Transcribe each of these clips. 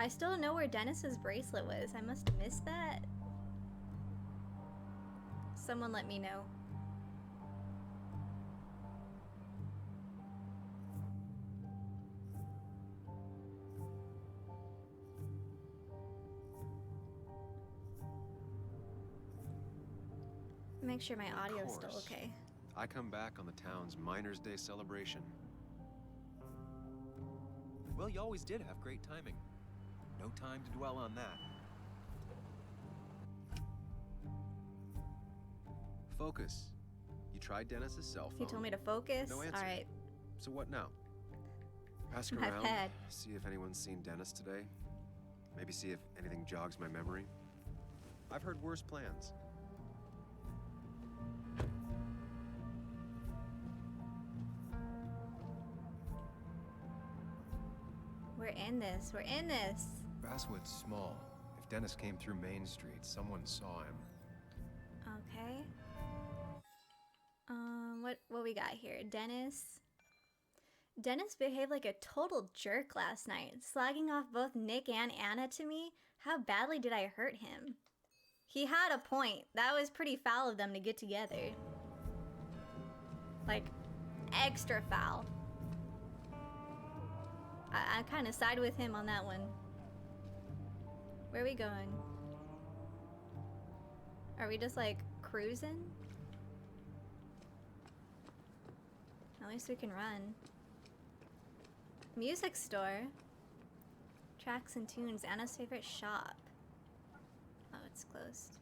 I still don't know where Dennis's bracelet was. I must have missed that. Someone let me know. Make sure my audio is still okay. I come back on the town's Miners' Day celebration. Well, you always did have great timing. No time to dwell on that. Focus. You tried Dennis's cell phone. He told me to focus. No answer. All right. So what now? Ask My around, bad. see if anyone's seen Dennis today. Maybe see if anything jogs my memory. I've heard worse plans. We're in this. We're in this. Basswood's small. If Dennis came through Main Street, someone saw him. Okay. What we got here? Dennis. Dennis behaved like a total jerk last night, slagging off both Nick and Anna to me. How badly did I hurt him? He had a point. That was pretty foul of them to get together. Like, extra foul. I kind of side with him on that one. Where are we going? Are we just like cruising? At least we can run. Music store. Tracks and tunes. Anna's favorite shop. Oh, it's closed.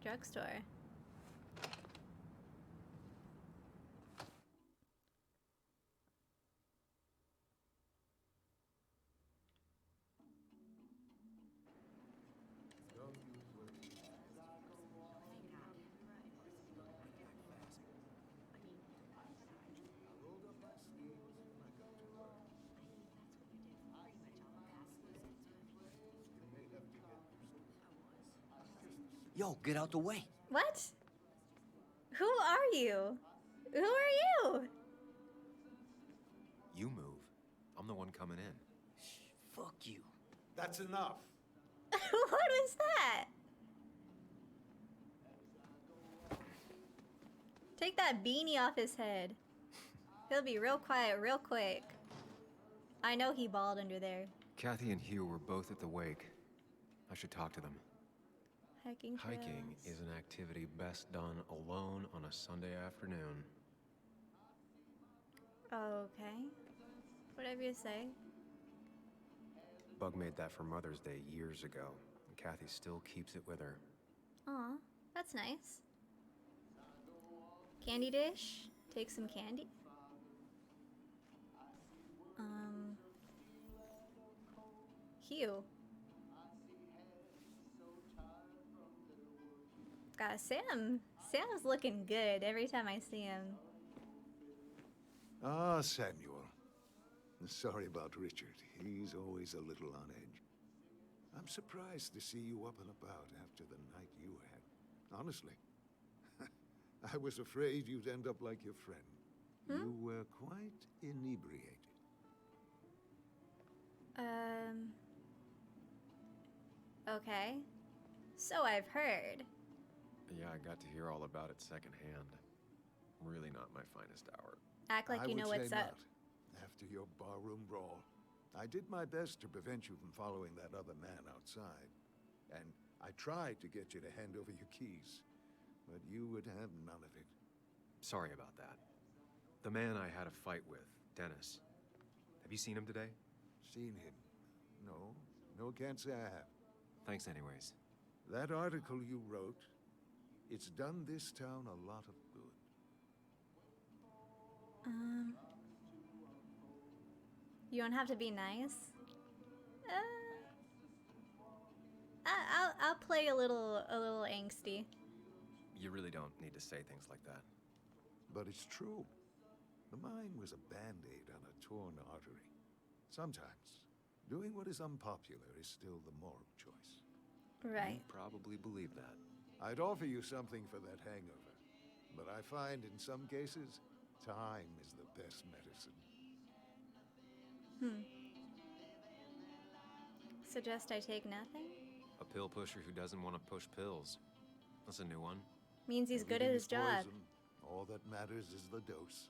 Drugstore. Yo, get out the way. What? Who are you? Who are you? You move. I'm the one coming in. Fuck you. That's enough. What was that? Take that beanie off his head. He'll be real quiet real quick. I know he balled under there. Kathy and Hugh were both at the wake. I should talk to them. Hiking trails. Hiking is an activity best done alone on a Sunday afternoon. Okay. Whatever you say. Bug made that for Mother's Day years ago, and Kathy still keeps it with her. Aw, that's nice. Candy dish? Take some candy? Hugh. God, Sam's looking good every time I see him. Ah, Samuel. Sorry about Richard. He's always a little on edge. I'm surprised to see you up and about after the night you had. Honestly. I was afraid you'd end up like your friend. You were quite inebriated. Okay. So I've heard. Yeah, I got to hear all about it secondhand. Really not my finest hour. Act like you know what's up. Not. After your barroom brawl, I did my best to prevent you from following that other man outside. And I tried to get you to hand over your keys, but you would have none of it. Sorry about that. The man I had a fight with, Dennis. Have you seen him today? Seen him? No. No, can't say I have. Thanks anyways. That article you wrote, it's done this town a lot of good. You don't have to be nice. I'll play a little angsty. You really don't need to say things like that. But it's true. The mine was a band-aid on a torn artery. Sometimes, doing what is unpopular is still the moral choice. Right. You probably believe that. I'd offer you something for that hangover, but I find in some cases, time is the best medicine. Suggest I take nothing? A pill pusher who doesn't want to push pills. That's a new one. Means he's good at Everything his is job. poison. All that matters is the dose.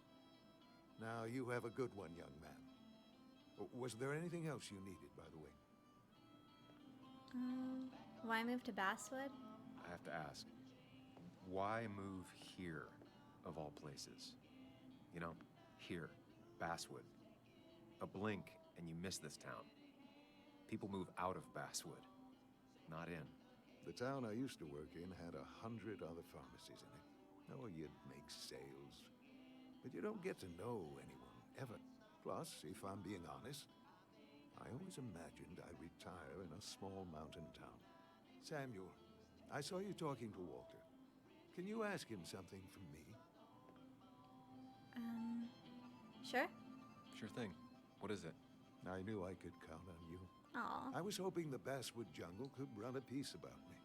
Now, you have a good one, young man. Was there anything else you needed, by the way? Why move to Basswood? I have to ask, why move here, of all places? You know, here, Basswood. A blink and you miss this town. People move out of Basswood, not in. The town I used to work in had 100 other pharmacies in it. Oh, you'd make sales. But you don't get to know anyone, ever. Plus, if I'm being honest, I always imagined I'd retire in a small mountain town. Samuel, I saw you talking to Walter. Can you ask him something from me? Sure. Sure thing. What is it? I knew I could count on you. Aw. I was hoping the Basswood jungle could run a piece about me.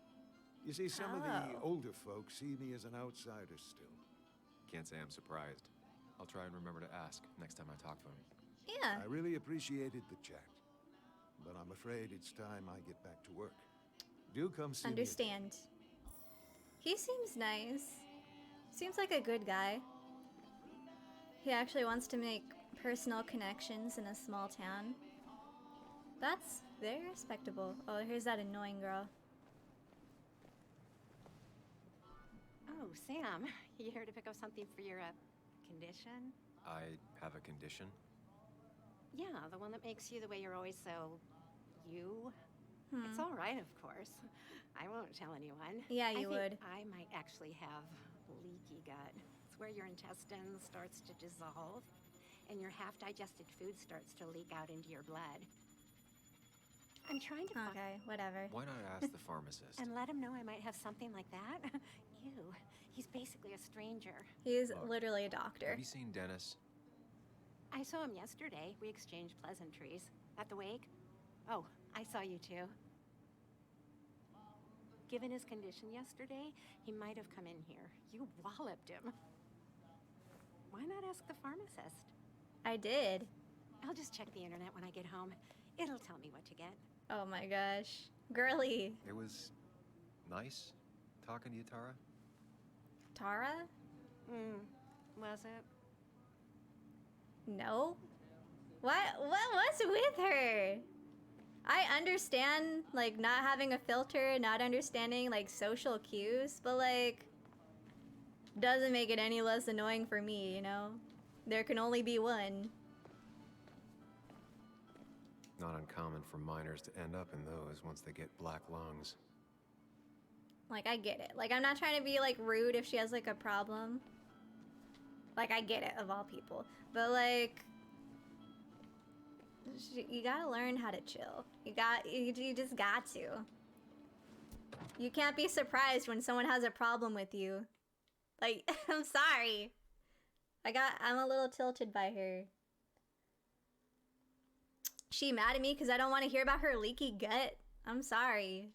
You see, some of the Oh. older folks see me as an outsider still. Can't say I'm surprised. I'll try and remember to ask next time I talk to him. Yeah. I really appreciated the chat, but I'm afraid it's time I get back to work. Do come see me again. Understand. He seems nice. Seems like a good guy. He actually wants to make personal connections in a small town. That's very respectable. Oh, here's that annoying girl. Oh, Sam, you here to pick up something for your condition? I have a condition. Yeah, the one that makes you the way you're always so you. It's all right, of course. I won't tell anyone. Yeah, I you think would. I might actually have leaky gut. It's where your intestine starts to dissolve and your half-digested food starts to leak out into your blood. I'm trying to Okay, whatever. Why not ask the pharmacist? and let him know I might have something like that. Ew, he's basically a stranger. He's Look, literally a doctor. Have you seen Dennis? I saw him yesterday. We exchanged pleasantries. At the wake? Oh, I saw you too. Given his condition yesterday, he might have come in here. You walloped him. Why not ask the pharmacist? I did. I'll just check the internet when I get home. It'll tell me what to get. Oh my gosh. Girly. It was nice talking to you, Tara. Tara? Was it? No. What was with her? I understand, like, not having a filter, not understanding, like, social cues, but, like, doesn't make it any less annoying for me, you know? There can only be one. Not uncommon for minors to end up in those once they get black lungs. Like, I get it. Like, I'm not trying to be, like, rude if she has, like, a problem. Like, I get it, of all people. But, like, you gotta learn how to chill. You just got to. You can't be surprised when someone has a problem with you. Like, I'm sorry. I'm a little tilted by her. She mad at me because I don't want to hear about her leaky gut? I'm sorry.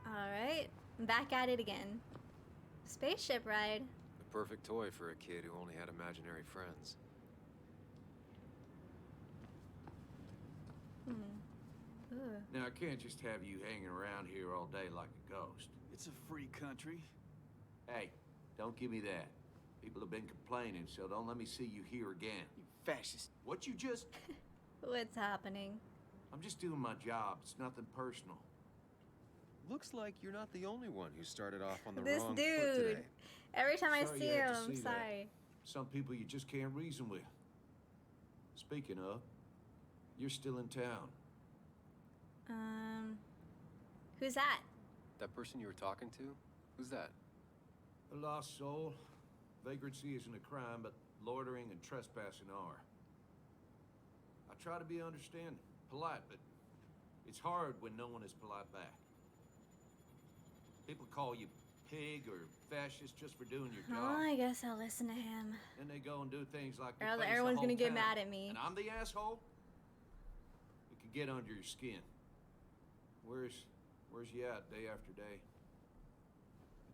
Alright, I'm back at it again. Spaceship ride. The perfect toy for a kid who only had imaginary friends. Ooh. Now, I can't just have you hanging around here all day like a ghost. It's a free country. Hey, don't give me that. People have been complaining, so don't let me see you here again. You fascist. What you just... What's happening? I'm just doing my job. It's nothing personal. Looks like you're not the only one who started off on the This wrong dude. foot today. Every time I Sorry see you him, had to I'm see that. sorry. Some people you just can't reason with. Speaking of, you're still in town. Who's that? That person you were talking to? Who's that? A lost soul. Vagrancy isn't a crime, but loitering and trespassing are. I try to be understanding, polite, but it's hard when no one is polite back. People call you pig or fascist just for doing your job. Oh, I guess I'll listen to him. Then they go and do things like Or else replace the everyone's whole gonna get town. mad at me. And I'm the asshole? It could get under your skin. Where's you at day after day?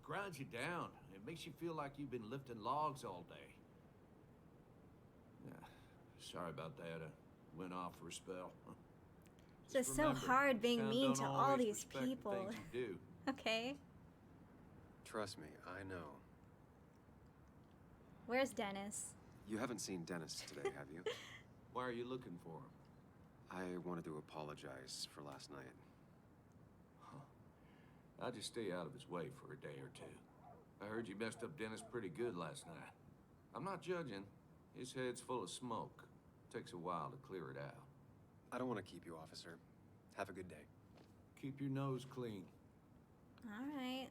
grinds you down. It makes you feel like you've been lifting logs all day. Yeah, sorry about that. I went off for a spell. It's just so remember, hard being town mean don't to all always these respect the people. things you do. Okay. Trust me, I know. Where's Dennis? You haven't seen Dennis today, have you? Why are you looking for him? I wanted to apologize for last night. I'll just stay out of his way for a day or two. I heard you messed up Dennis pretty good last night. I'm not judging. His head's full of smoke. Takes a while to clear it out. I don't want to keep you, officer. Have a good day. Keep your nose clean. Alright.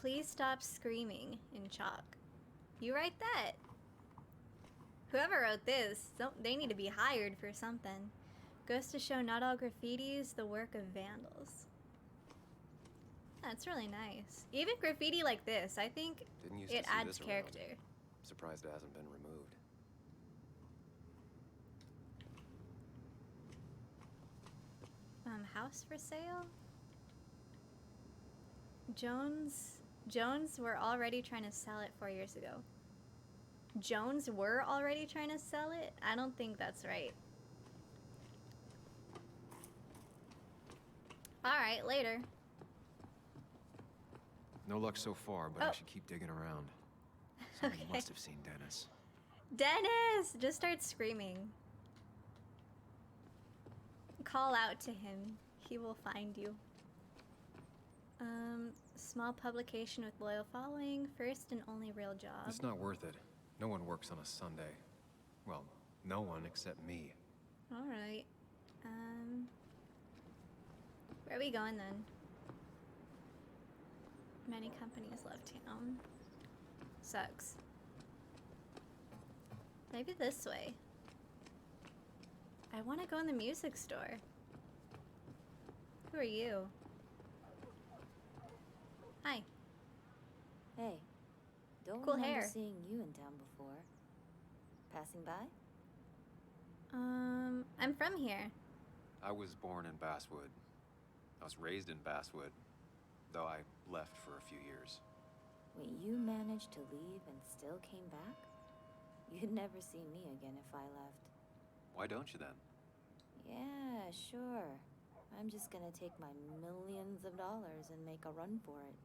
Please stop screaming in chalk. You write that. Whoever wrote this, they need to be hired for something. Goes to show not all graffiti is the work of vandals. That's really nice. Even graffiti like this, I think Didn't used to it see adds this around. character. Surprised it hasn't been removed. House for sale? Jones were already trying to sell it 4 years ago. Jones were already trying to sell it? I don't think that's right. Alright, later. No luck so far, but I Oh. should keep digging around. Someone Okay. must have seen Dennis. Dennis! Just start screaming. Call out to him. He will find you. Small publication with loyal following. First and only real job. It's not worth it. No one works on a Sunday. Well, no one except me. Alright. Where are we going then? Many companies love town. Sucks. Maybe this way. I want to go in the music store. Who are you? Hi. Hey, don't Cool remember hair. seeing you in town before. Passing by? I'm from here. I was born in Basswood. I was raised in Basswood, though I left for a few years. Wait, you managed to leave and still came back? You'd never see me again if I left. Why don't you then? Yeah, sure. I'm just gonna take my millions of dollars and make a run for it.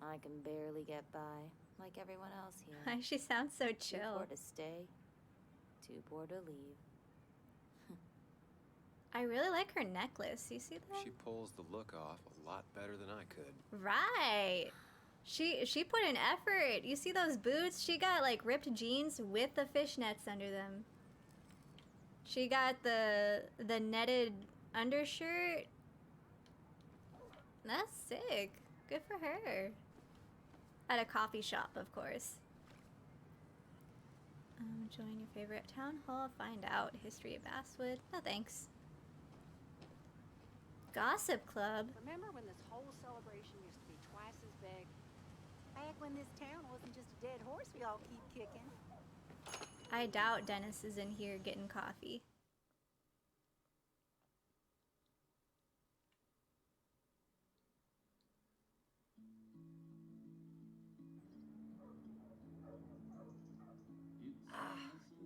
I can barely get by, like everyone else here. She sounds so Too chill. poor to stay, too poor to leave. I really like her necklace. You see that? She pulls the look off a lot better than I could. Right. She put an effort. You see those boots? She got like ripped jeans with the fishnets under them. She got the netted undershirt. That's sick. Good for her. At a coffee shop, of course. Join your favorite town hall. Find out history of Basswood. No thanks. Gossip Club. Remember when this whole celebration used to be twice as big? Back when this town wasn't just a dead horse we all keep kicking. I doubt Dennis is in here getting coffee.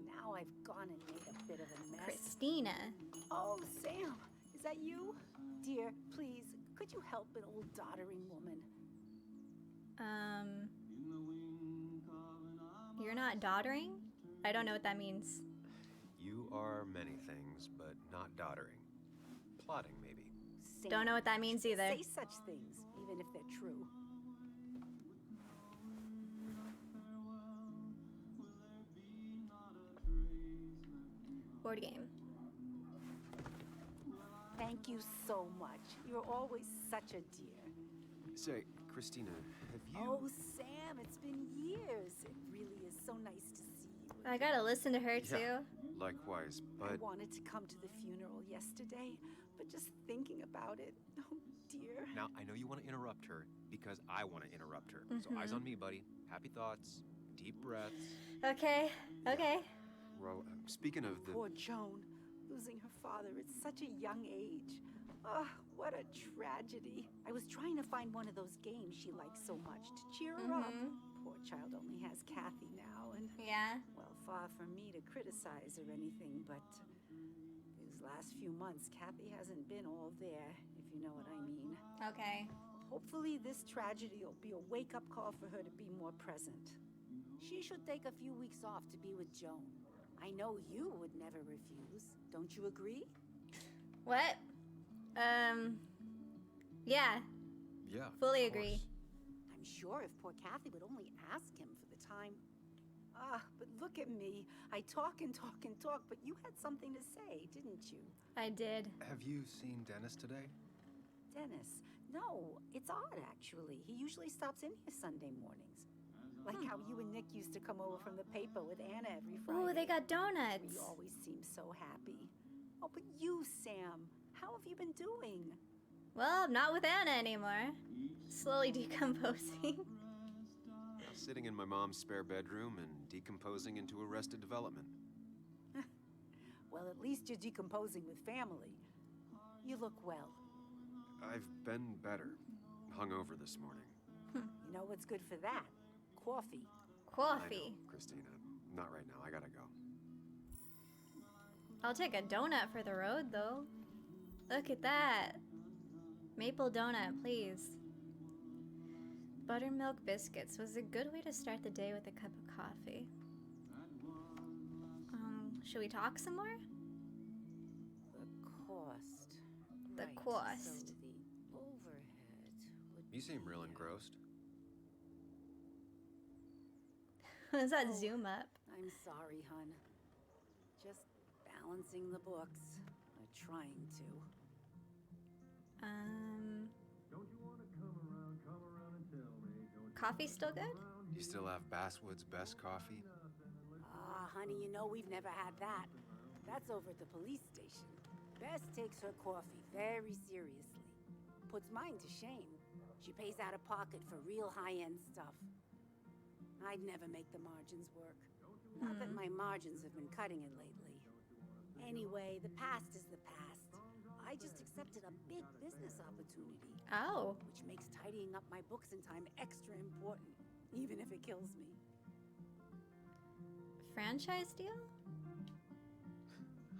Now I've gone and made a bit of a mess. Christina. Oh, Sam, is that you? Dear, please, could you help an old doddering woman? You're not doddering? I don't know what that means. You are many things, but not doddering. Plotting, maybe. Sam, Don't know what that means either. say such things, even if they're true. Board game. Thank you so much. You're always such a dear. Say, Christina, have you... Oh, Sam, it's been years. It really is so nice to see you. I gotta listen to her Yeah, too. likewise, I but... wanted to come to the funeral yesterday, but just thinking about it, oh dear. Now, I know you want to interrupt her, because I want to interrupt her. So eyes on me, buddy. Happy thoughts. Deep breaths. Okay, okay. Speaking of the... Poor Joan, losing her father at such a young age. Oh, what a tragedy. I was trying to find one of those games she likes so much to cheer her up. Poor child only has Kathy now, and... Yeah. Well, far from me to criticize or anything, but... these last few months, Kathy hasn't been all there, if you know what I mean. Okay. Hopefully this tragedy will be a wake-up call for her to be more present. She should take a few weeks off to be with Joan. I know you would never refuse. Don't you agree? What? Yeah. Yeah. Fully of course. agree. I'm sure if poor Kathy would only ask him for the time. Ah, but look at me. I talk and talk and talk, but you had something to say, didn't you? I did. Have you seen Dennis today? Dennis? No, it's odd, actually. He usually stops in here Sunday mornings. Like how you and Nick used to come over from the paper with Anna every Friday. Ooh, they got donuts. You always seem so happy. Oh, but you, Sam, how have you been doing? Well, I'm not with Anna anymore. Slowly decomposing. Sitting in my mom's spare bedroom and decomposing into Arrested Development. Well, at least you're decomposing with family. You look well. I've been better. Hungover this morning. You know what's good for that? Coffee. I Coffee. know, Christina. Not right now. I gotta go. I'll take a donut for the road, though. Look at that. Maple donut, please. Buttermilk biscuits was a good way to start the day with a cup of coffee. Should we talk some more? The cost. The Right, cost. So the overhead would You seem be, real engrossed. Does that zoom up? I'm sorry, hun. Just balancing the books. Or trying to. Coffee still good? You still have Basswood's best coffee? Ah, honey, you know we've never had that. That's over at the police station. Bess takes her coffee very seriously. Puts mine to shame. She pays out of pocket for real high-end stuff. I'd never make the margins work. Not that my margins have been cutting it lately. Anyway, the past is the past. I just accepted a big business opportunity. Oh. Which makes tidying up my books in time extra important, even if it kills me. Franchise deal?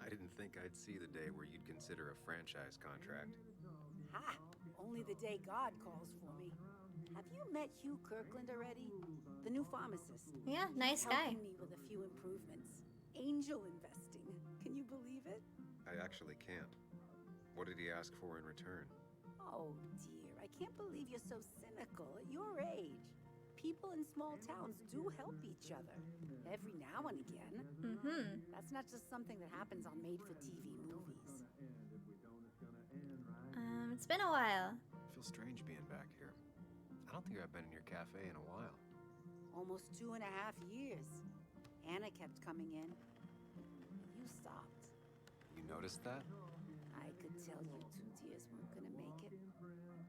I didn't think I'd see the day where you'd consider a franchise contract. Ha! Only the day God calls for me. Have you met Hugh Kirkland already? The new pharmacist. Yeah, nice He's guy. helping me with a few improvements. Angel investing. Can you believe it? I actually can't. What did he ask for in return? Oh, dear. I can't believe you're so cynical at your age. People in small towns do help each other. Every now and again. That's not just something that happens on made-for-TV movies. It's been a while. I feel strange being back here. I don't think I've been in your cafe in a while. Almost 2.5 years. Anna kept coming in. You stopped. You noticed that? I could tell you 2 years weren't gonna make it.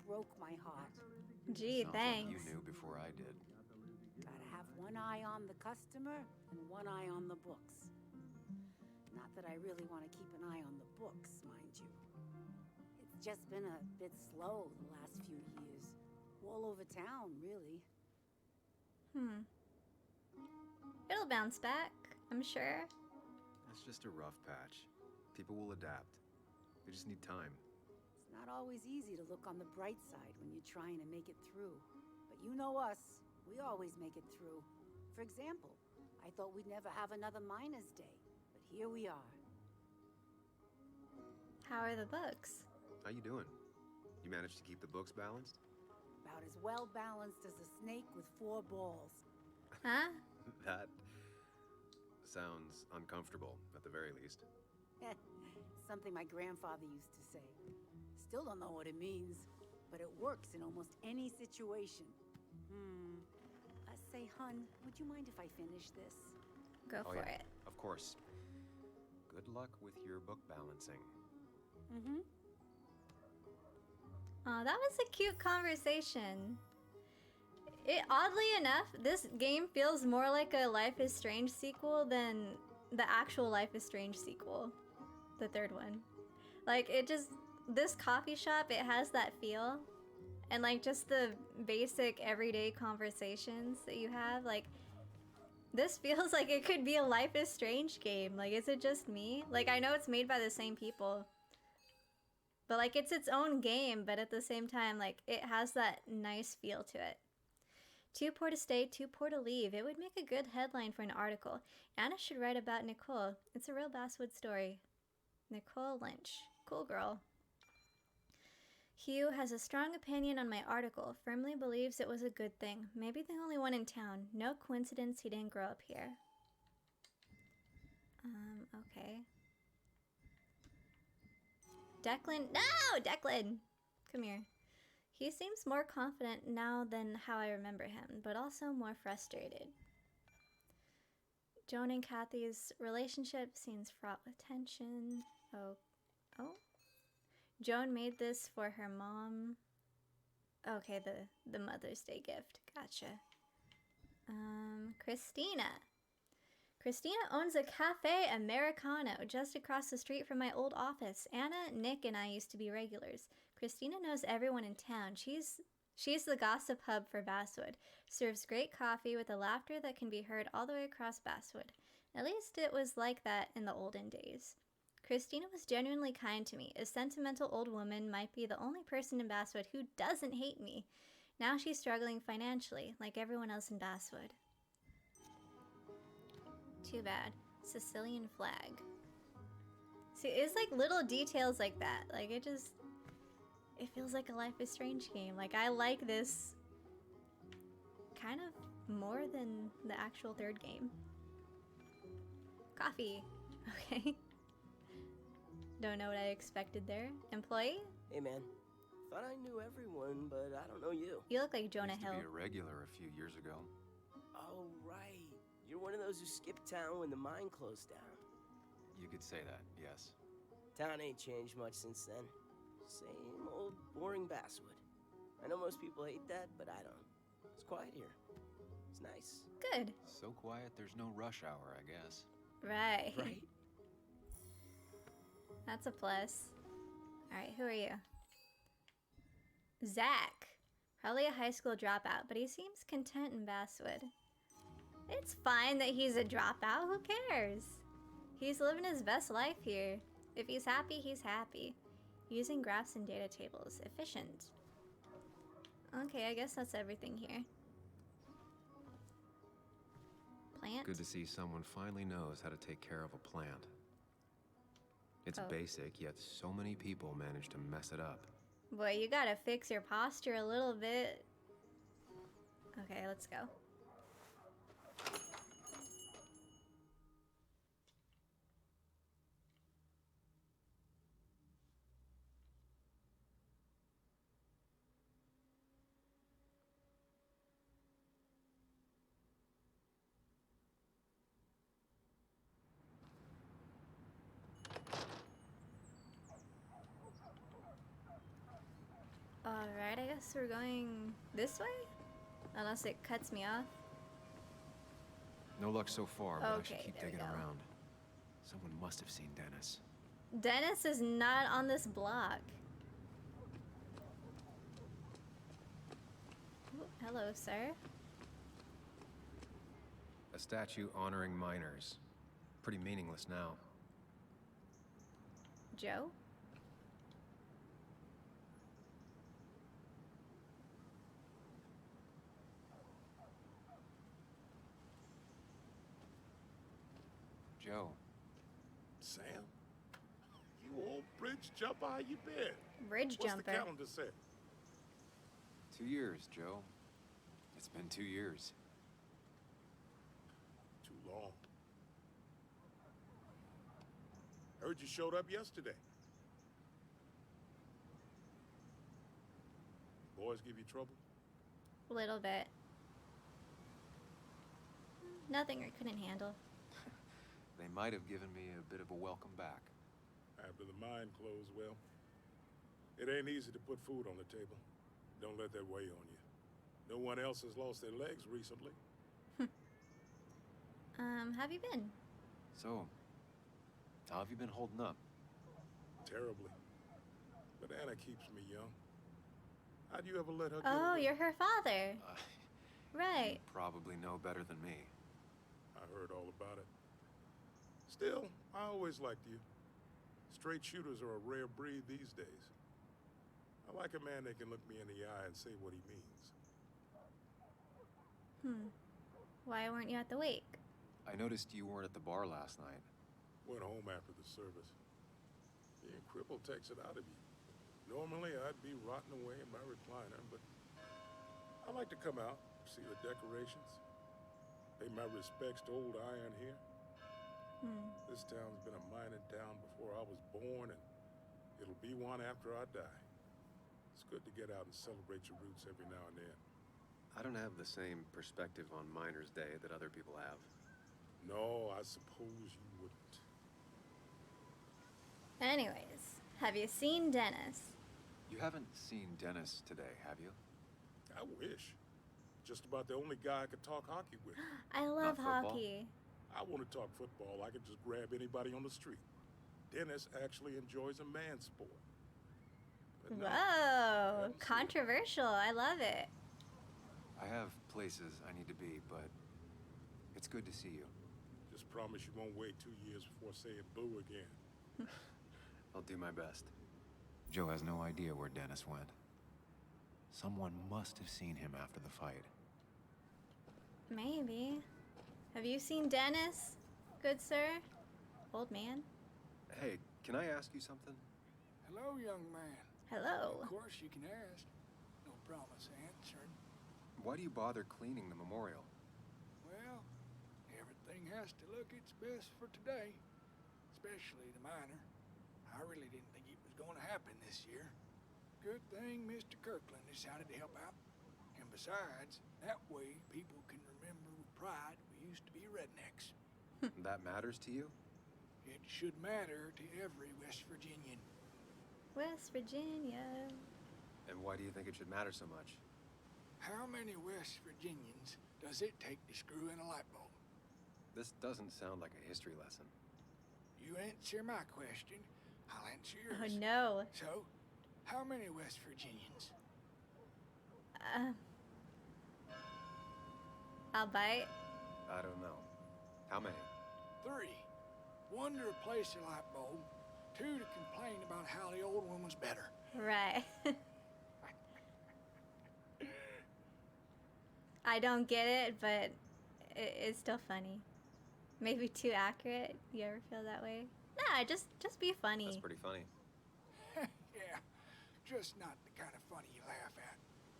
Broke my heart. Gee, Sounds thanks. like you knew before I did. Gotta have one eye on the customer and one eye on the books. Not that I really want to keep an eye on the books, mind you. It's just been a bit slow the last few years. All over town, really. It'll bounce back, I'm sure. It's just a rough patch. People will adapt. They just need time. It's not always easy to look on the bright side when you're trying to make it through. But you know us. We always make it through. For example, I thought we'd never have another Miners' Day. But here we are. How are the books? How you doing? You managed to keep the books balanced? About as well balanced as a snake with 4 balls. Huh? That sounds uncomfortable, at the very least. Something my grandfather used to say. Still don't know what it means, but it works in almost any situation. Say, hun, would you mind if I finish this? Go for it. Of course. Good luck with your book balancing. Oh, that was a cute conversation. Oddly enough, this game feels more like a Life is Strange sequel than the actual Life is Strange sequel. The third one. Like, it just... this coffee shop, it has that feel. And like just the basic everyday conversations that you have, like this feels like it could be a Life is Strange game. Like, is it just me? Like, I know it's made by the same people, but like it's its own game, but at the same time, like it has that nice feel to it. Too poor to stay, too poor to leave. It would make a good headline for an article. Anna should write about Nicole. It's a real Basswood story. Nicole Lynch. Cool girl. Hugh has a strong opinion on my article, firmly believes it was a good thing. Maybe the only one in town. No coincidence he didn't grow up here. Okay. Declan. No! Declan! Come here. He seems more confident now than how I remember him, but also more frustrated. Joan and Kathy's relationship seems fraught with tension. Oh. Joan made this for her mom. Okay, the Mother's Day gift. Gotcha. Christina. Christina owns a Cafe Americano just across the street from my old office. Anna, Nick, and I used to be regulars. Christina knows everyone in town. She's the gossip hub for Basswood. Serves great coffee with a laughter that can be heard all the way across Basswood. At least it was like that in the olden days. Christina was genuinely kind to me. A sentimental old woman might be the only person in Basswood who doesn't hate me. Now she's struggling financially, like everyone else in Basswood. Too bad. Sicilian flag. See, it's like little details like that. Like it feels like a Life is Strange game. Like I like this kind of more than the actual third game. Coffee. Okay. Don't know what I expected there. Employee? Hey man, thought I knew everyone, but I don't know you. You look like Jonah Used to Hill. be a regular a few years ago. Oh right, you're one of those who skipped town when the mine closed down. You could say that, yes. Town ain't changed much since then. Same old boring Basswood. I know most people hate that, but I don't. It's quiet here. It's nice. Good. So quiet, there's no rush hour, I guess. Right. Right? That's a plus. Alright, who are you? Zach. Probably a high school dropout, but he seems content in Basswood. It's fine that he's a dropout. Who cares? He's living his best life here. If he's happy, he's happy. Using graphs and data tables. Efficient. Okay, I guess that's everything here. Plant? Good to see someone finally knows how to take care of a plant. It's basic, yet so many people manage to mess it up. Boy, you gotta fix your posture a little bit. Okay, let's go. Alright, I guess we're going this way? Unless it cuts me off. No luck so far, but I should Okay, keep there we digging go. around. Someone must have seen Dennis. Dennis is not on this block. Ooh, hello, sir. A statue honoring miners. Pretty meaningless now. Joe? Joe. Sam? You old bridge jumper, how you been? Bridge What's jumper. the calendar say? 2 years, Joe. It's been 2 years. Too long. Heard you showed up yesterday. Boys give you trouble? A little bit. Nothing I couldn't handle. They might have given me a bit of a welcome back. After the mine closed, well, it ain't easy to put food on the table. Don't let that weigh on you. No one else has lost their legs recently. Have you been? So, how have you been holding up? Terribly. But Anna keeps me young. How'd you ever let her get Oh, away? you're her father. Right. You probably know better than me. I heard all about it. Still, I always liked you. Straight shooters are a rare breed these days. I like a man that can look me in the eye and say what he means. Why weren't you at the wake? I noticed you weren't at the bar last night. Went home after the service. Being crippled takes it out of you. Normally, I'd be rotting away in my recliner, but I like to come out, see the decorations, pay my respects to old Iron here. This town's been a mining town before I was born, and it'll be one after I die. It's good to get out and celebrate your roots every now and then. I don't have the same perspective on Miners' Day that other people have. No, I suppose you wouldn't. Anyways, have you seen Dennis? You haven't seen Dennis today, have you? I wish. Just about the only guy I could talk hockey with. I love Not football? hockey. I want to talk football. I could just grab anybody on the street. Dennis actually enjoys a man sport. But no, I Whoa, haven't seen him. controversial. I love it. I have places I need to be, but it's good to see you. Just promise you won't wait 2 years before saying boo again. I'll do my best. Joe has no idea where Dennis went. Someone must have seen him after the fight. Maybe. Have you seen Dennis, good sir? Old man? Hey, can I ask you something? Hello, young man. Hello. Of course you can ask. No promise answered. Why do you bother cleaning the memorial? Well, everything has to look its best for today. Especially the miner. I really didn't think it was going to happen this year. Good thing Mr. Kirkland decided to help out. And besides, that way people can remember with pride we used to be rednecks. That matters to you? It should matter to every West Virginian. West Virginia. And why do you think it should matter so much? How many West Virginians does it take to screw in a light bulb? This doesn't sound like a history lesson. You answer my question, I'll answer yours. Oh no. So, how many West Virginians? I'll bite. I don't know. How many? 3. 1 to replace the light bulb. 2 to complain about how the old one was better. Right. I don't get it, but it's still funny. Maybe too accurate. You ever feel that way? Nah, just be funny. That's pretty funny. Yeah, just not the kind of funny you laugh at.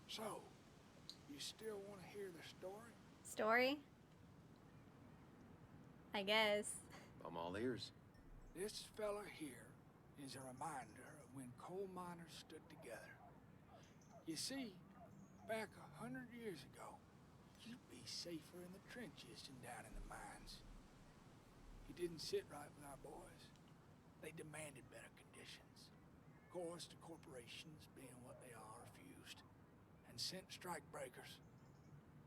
So, you still want to hear the story? Story? I guess. I'm all ears. This fella here is a reminder of when coal miners stood together. You see, back 100 years ago, you'd be safer in the trenches than down in the mines. It didn't sit right with our boys. They demanded better conditions. Of course, the corporations, being what they are, refused and sent strike breakers.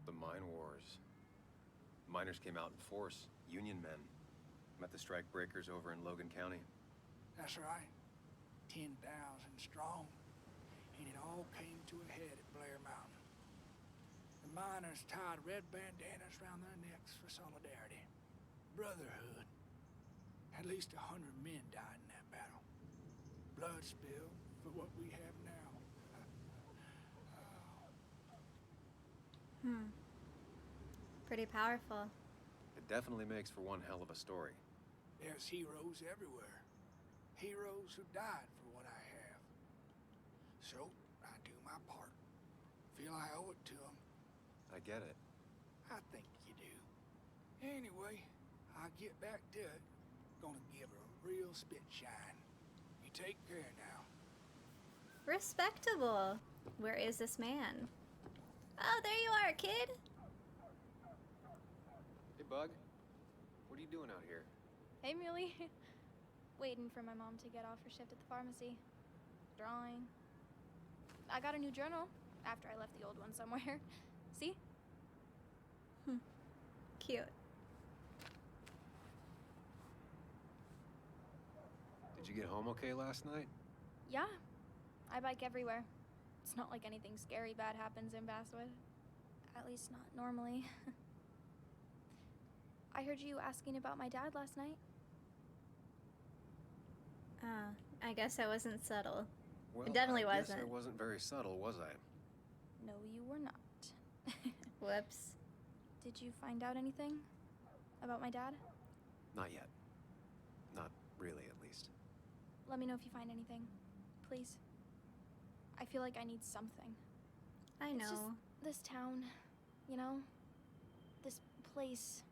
The mine wars. Miners came out in force. Union men. Met the strike breakers over in Logan County. That's right. 10,000 strong. And it all came to a head at Blair Mountain. The miners tied red bandanas around their necks for solidarity. Brotherhood. At least 100 men died in that battle. Blood spilled for what we have now. Pretty powerful. It definitely makes for one hell of a story. There's heroes everywhere. Heroes who died for what I have. So, I do my part. Feel I owe it to them. I get it. I think you do. Anyway, I'll get back to it. Gonna give her a real spit shine. You take care now. Respectable. Where is this man? Oh, there you are, kid. Hey, Bug. What are you doing out here? Hey, Muley. Waiting for my mom to get off her shift at the pharmacy. Drawing. I got a new journal after I left the old one somewhere. See? Cute. Did you get home okay last night? Yeah. I bike everywhere. It's not like anything scary bad happens in Basswood. At least not normally. I heard you asking about my dad last night. I guess I wasn't subtle. Well, It definitely I wasn't. guess I wasn't very subtle, was I? No, you were not. Whoops. Did you find out anything about my dad? Not yet. Not really, at least. Let me know if you find anything. Please. I feel like I need something. I know. It's just this town, you know? This place.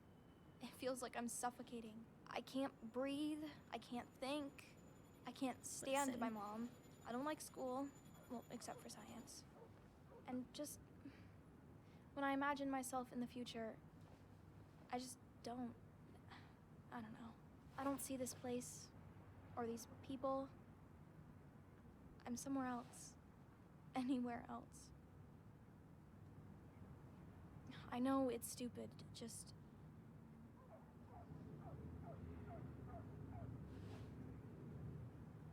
It feels like I'm suffocating. I can't breathe. I can't think. I can't stand Listen. my mom. I don't like school. Well, except for science. And just... when I imagine myself in the future, I just don't... I don't know. I don't see this place or these people. I'm somewhere else. Anywhere else. I know it's stupid, just...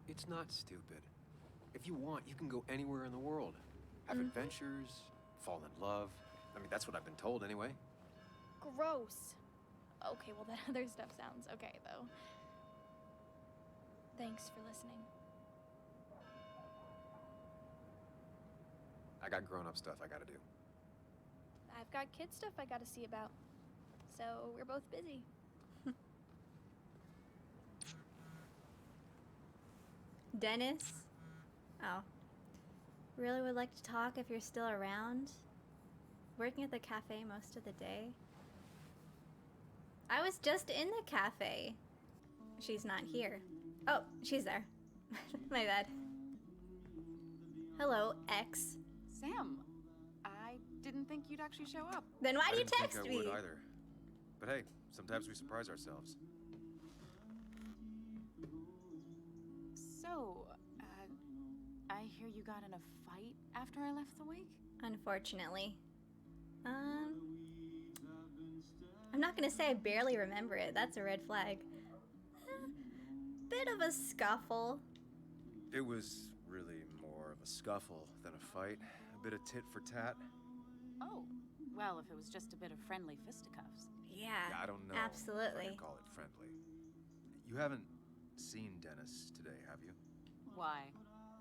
It's not stupid. If you want, you can go anywhere in the world. Have adventures, fall in love. I mean, that's what I've been told anyway. Gross. Okay, well that other stuff sounds okay, though. Thanks for listening. I got grown-up stuff I gotta do. I've got kid stuff I gotta see about. So we're both busy. Dennis? Oh. Really would like to talk if you're still around. Working at the cafe most of the day. I was just in the cafe. She's not here. Oh, she's there. My bad. Hello, X. Sam, I didn't think you'd actually show up. Then why do you I didn't text think I me? would either. But hey, sometimes we surprise ourselves. So, I hear you got in a fight after I left the wake? Unfortunately. I'm not gonna say I barely remember it. That's a red flag. Bit of a scuffle. It was really more of a scuffle than a fight. A bit of tit for tat. Oh, well, if it was just a bit of friendly fisticuffs. Yeah, I don't know absolutely. if I can call it friendly. You haven't seen Dennis today, have you? Why?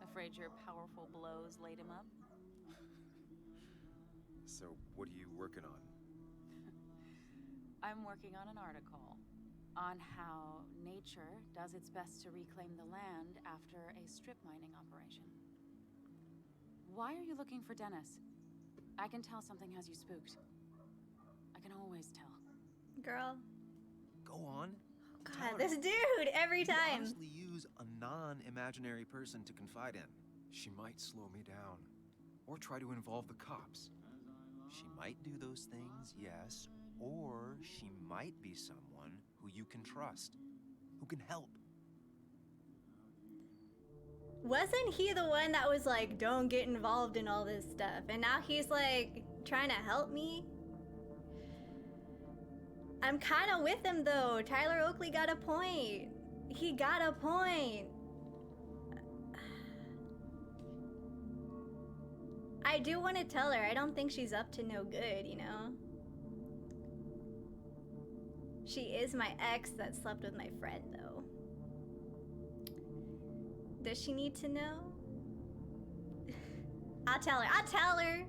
Afraid your powerful blows laid him up? So, what are you working on? I'm working on an article on how nature does its best to reclaim the land after a strip mining operation. Why are you looking for Dennis? I can tell something has you spooked. I can always tell. Girl. Go on. God, this dude, every You time. honestly use a non-imaginary person to confide in. She might slow me down, or try to involve the cops. She might do those things, yes, or she might be someone who you can trust, who can help. Wasn't he the one that was like, don't get involved in all this stuff? And now he's like, trying to help me? I'm kind of with him though. Tyler Oakley got a point. He got a point. I do want to tell her. I don't think she's up to no good, you know? She is my ex that slept with my friend, though. Does she need to know? I'll tell her. I'll tell her.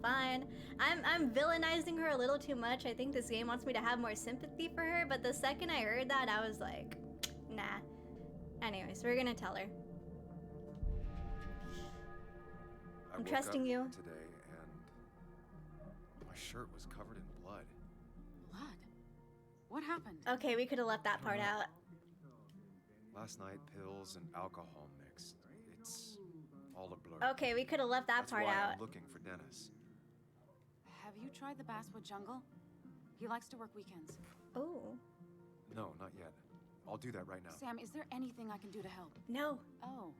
Fine. I'm villainizing her a little too much. I think this game wants me to have more sympathy for her, but the second I heard that, I was like, nah. Anyways, we're gonna tell her. I'm trusting you. Today, and my shirt was covered in blood. Blood? What happened? Okay, we could have left that part out. Last night, pills and alcohol mixed. It's all a blur. Okay, we could have left that That's part why out. I'm looking for Dennis. Have you tried the Basswood jungle? He likes to work weekends. Oh. No, not yet. I'll do that right now. Sam, is there anything I can do to help? No. Oh,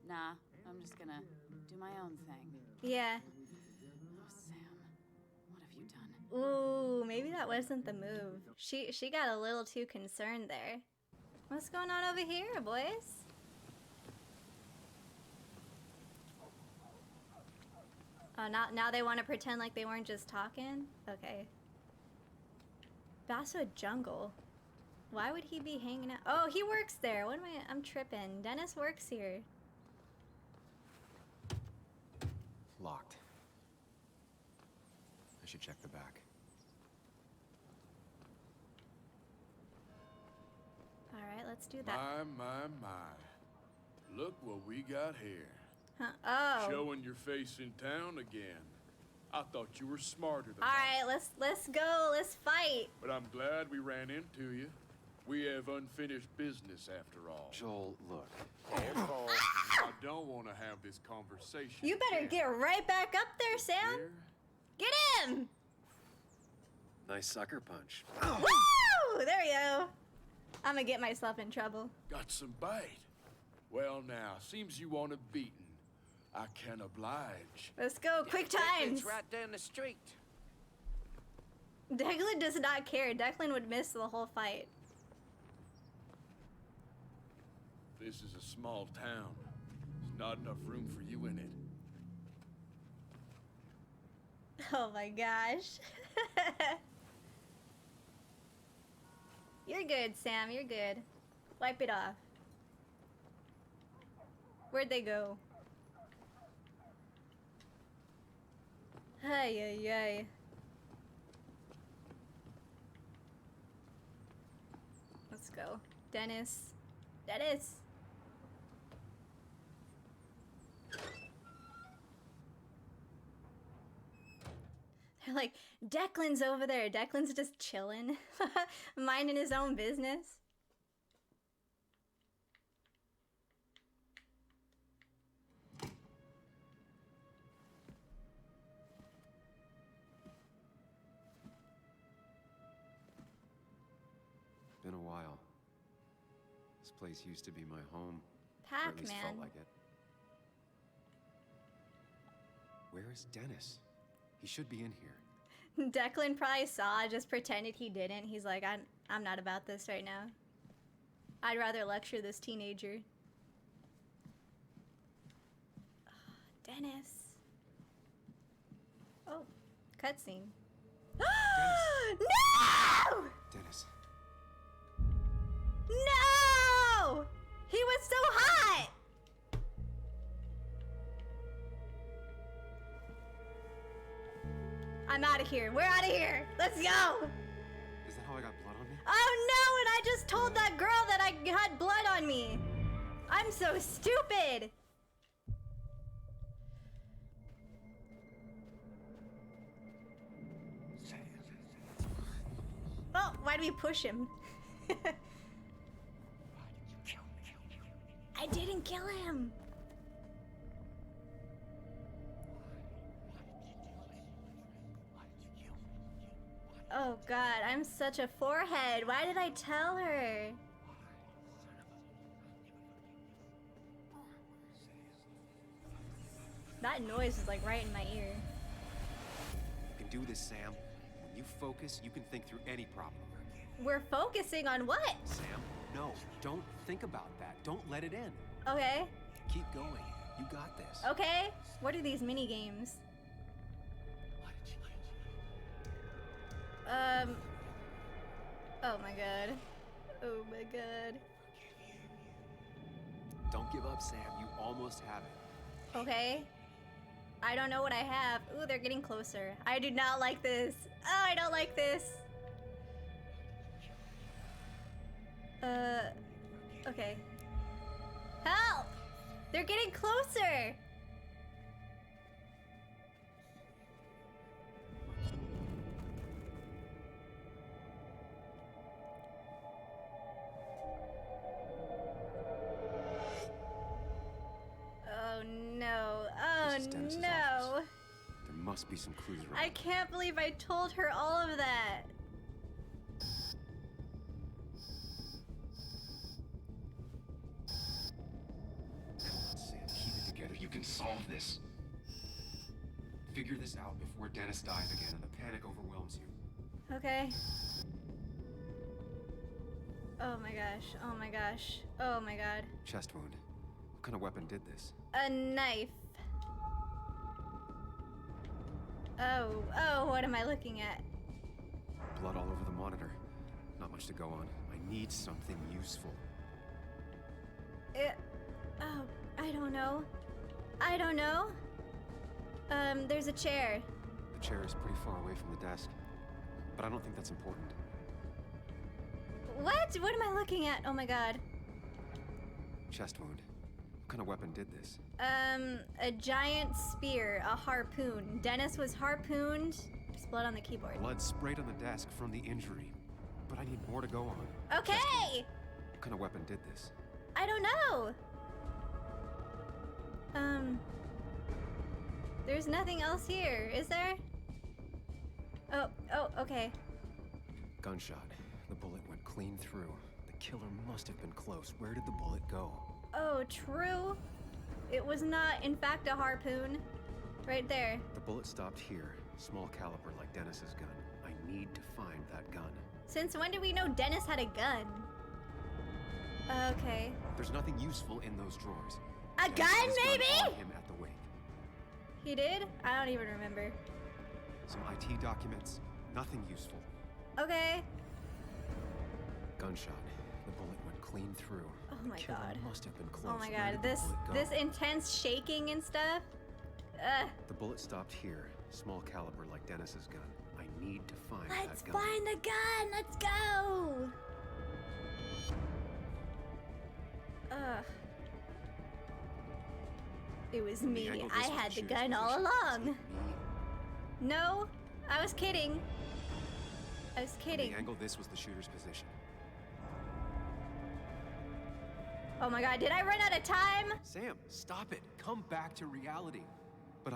nah. I'm just gonna do my own thing. Yeah. Oh, Sam, what have you done? Ooh, maybe that wasn't the move. She got a little too concerned there. What's going on over here, boys? Oh, now they want to pretend like they weren't just talking? Okay. Basswood Jungle. Why would he be hanging out? Oh, he works there. What am I'm tripping. Dennis works here. Locked. I should check the back. Alright, let's do that. My. Look what we got here. Huh. Oh. Showing your face in town again. I thought you were smarter than that. Alright, let's go. Let's fight. But I'm glad we ran into you. We have unfinished business after all. Joel, look. Careful. I don't want to have this conversation. You better get right back up there, Sam. Here? Get him! Nice sucker punch. Woo! There you go. I'm gonna get myself in trouble. Got some bite. Well now, seems you want a beating. I can oblige. Let's go, quick times. It's right down the street. Declan does not care. Declan would miss the whole fight. This is a small town. There's not enough room for you in it. Oh my gosh. You're good, Sam. You're good. Wipe it off. Where'd they go? Ay, ay, ay. Let's go. Dennis. Dennis! They're like, Declan's over there. Declan's just chilling. Minding his own business. Been a while. This place used to be my home. Or at least felt Pac-Man. like it. Where is Dennis? He should be in here. Declan probably saw, just pretended he didn't. He's like, I'm not about this right now. I'd rather lecture this teenager. Dennis. Oh, cutscene. No! Dennis. No! He was so hot! I'm out of here. We're out of here. Let's go! Is that how I got blood on me? Oh no, and I just told that girl that I had blood on me. I'm so stupid. Oh, why do we push him? I didn't kill him. Oh god, I'm such a forehead. Why did I tell her? That noise is like right in my ear. You can do this, Sam. When you focus, you can think through any problem. We're focusing on what? Sam, no. Don't think about that. Don't let it in. Okay. Keep going. You got this. Okay. What are these mini games? Oh my god. Oh my god. Don't give up, Sam. You almost have it. Okay. I don't know what I have. Ooh, they're getting closer. I do not like this. Oh, I don't like this. Okay. Help! They're getting closer! Oh no. Oh This is Dennis's no. office. There must be some clues around. I can't believe I told her all of that. Sam, keep it together. You can solve this. Figure this out before Dennis dies again and the panic overwhelms you. Okay. Oh my gosh. Oh my gosh. Oh my god. Chest wound. What kind of weapon did this? A knife. Oh, what am I looking at? Blood all over the monitor. Not much to go on. I need something useful. Oh, I don't know. I don't know. There's a chair. The chair is pretty far away from the desk, but I don't think that's important. What? What am I looking at? Oh my god. Chest wound. What kind of weapon did this? A giant spear, a harpoon. Dennis was harpooned. There's blood on the keyboard. Blood sprayed on the desk from the injury, but I need more to go on. Okay! What kind of weapon did this? I don't know. There's nothing else here, is there? Oh, okay. Gunshot. The bullet went clean through. The killer must have been close. Where did the bullet go? Oh, true. It was not, in fact, a harpoon. Right there. The bullet stopped here. Small caliber like Dennis's gun. I need to find that gun. Since when did we know Dennis had a gun? Okay. There's nothing useful in those drawers. A Dennis gun, had his maybe? Gun on him at the wake. He did? I don't even remember. Some IT documents. Nothing useful. Okay. Gunshot. The bullet went clean through. Oh the my killer god. Must have been close. Oh my Where god. did the bullet go? This intense shaking and stuff. The bullet stopped here. Small caliber like Dennis's gun. I need to find Let's that gun. find the gun. Let's go. It was From the me. angle I this was had the shooter's gun all position, along. was it me? No, I was kidding. I was From kidding. the angle this was the shooter's position. Oh my god, did I run out of time? Sam, stop it. Come back to reality. But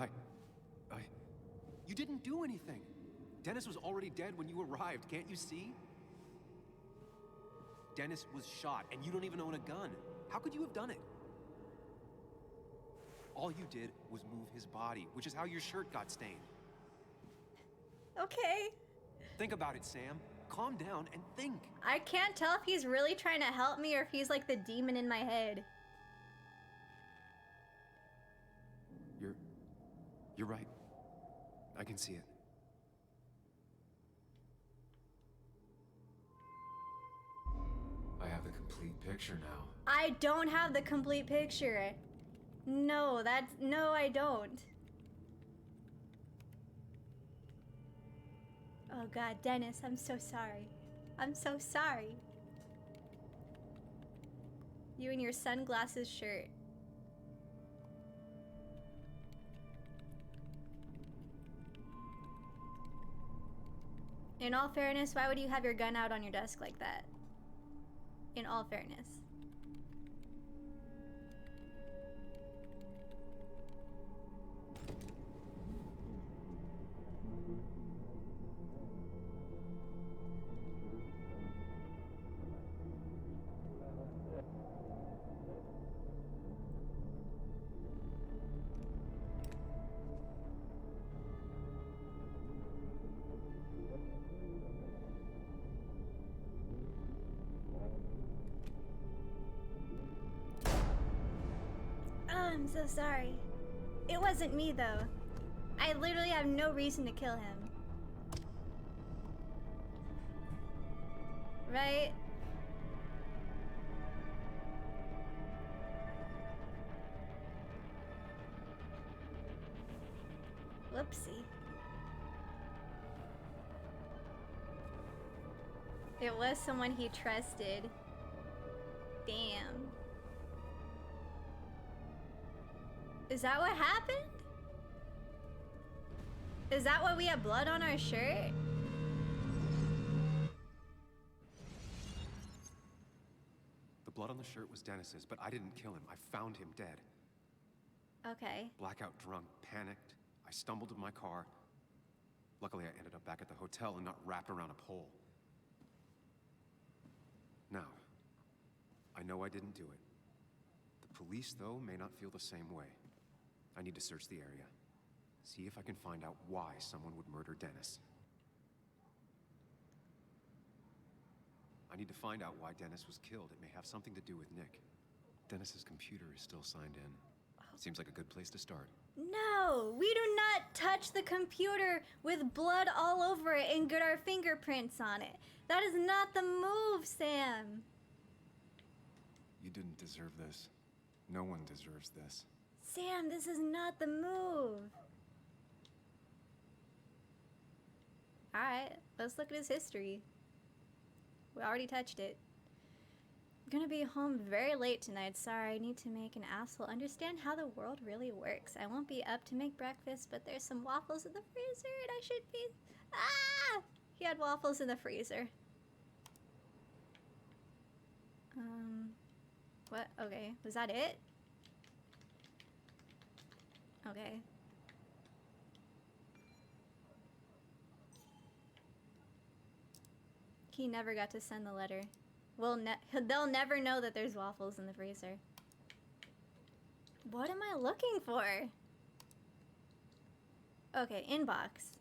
you didn't do anything. Dennis was already dead when you arrived, can't you see? Dennis was shot, and you don't even own a gun. How could you have done it? All you did was move his body, which is how your shirt got stained. Okay. Think about it, Sam. Calm down and think. I can't tell if he's really trying to help me or if he's like the demon in my head. You're right. I can see it. I have the complete picture now. I don't have the complete picture. No, I don't. Oh god, Dennis, I'm so sorry. I'm so sorry. You and your sunglasses shirt. In all fairness, why would you have your gun out on your desk like that? In all fairness. I'm so sorry. It wasn't me, though. I literally have no reason to kill him. Right? Whoopsie. It was someone he trusted. Damn. Is that what happened? Is that why we have blood on our shirt? The blood on the shirt was Dennis's, but I didn't kill him. I found him dead. Okay. Blackout drunk, panicked. I stumbled to my car. Luckily, I ended up back at the hotel and not wrapped around a pole. Now, I know I didn't do it. The police, though, may not feel the same way. I need to search the area. See if I can find out why someone would murder Dennis. I need to find out why Dennis was killed. It may have something to do with Nick. Dennis's computer is still signed in. Seems like a good place to start. No! No, we do not touch the computer with blood all over it and get our fingerprints on it. That is not the move, Sam. You didn't deserve this. No one deserves this. Sam, this is not the move. Alright, let's look at his history. We already touched it. Gonna be home very late tonight. Sorry, I need to make an asshole understand how the world really works. I won't be up to make breakfast, but there's some waffles in the freezer and I should be... Ah! He had waffles in the freezer. What? Okay, was that it? Okay. He never got to send the letter. They'll never know that there's waffles in the freezer. What am I looking for? Okay, inbox.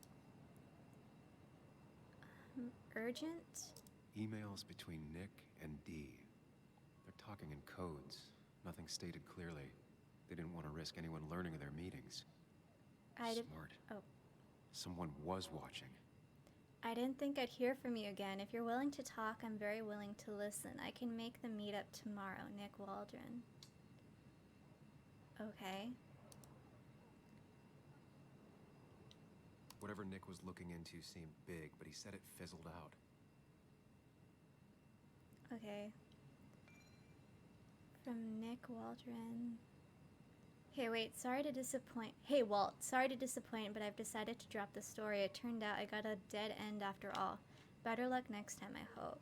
Urgent? Emails between Nick and Dee. They're talking in codes. Nothing stated clearly. They didn't want to risk anyone learning of their meetings. Smart. Oh. Someone was watching. I didn't think I'd hear from you again. If you're willing to talk, I'm very willing to listen. I can make the meetup tomorrow. Nick Waldron. Okay. Whatever Nick was looking into seemed big, but he said it fizzled out. Okay. From Nick Waldron. Hey, wait, sorry to disappoint. Hey, Walt, sorry to disappoint, but I've decided to drop the story. It turned out I got a dead end after all. Better luck next time, I hope.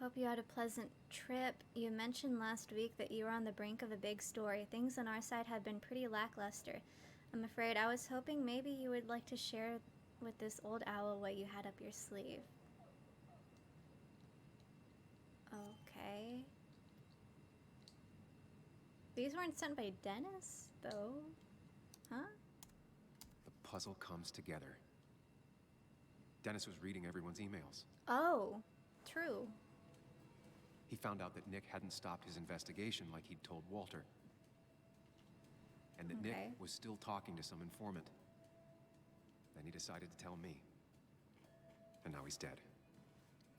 Hope you had a pleasant trip. You mentioned last week that you were on the brink of a big story. Things on our side have been pretty lackluster. I'm afraid I was hoping maybe you would like to share with this old owl what you had up your sleeve. Okay. These weren't sent by Dennis, though. Huh? The puzzle comes together. Dennis was reading everyone's emails. Oh, true. He found out that Nick hadn't stopped his investigation like he'd told Walter. And that Nick was still talking to some informant. Then he decided to tell me. And now he's dead.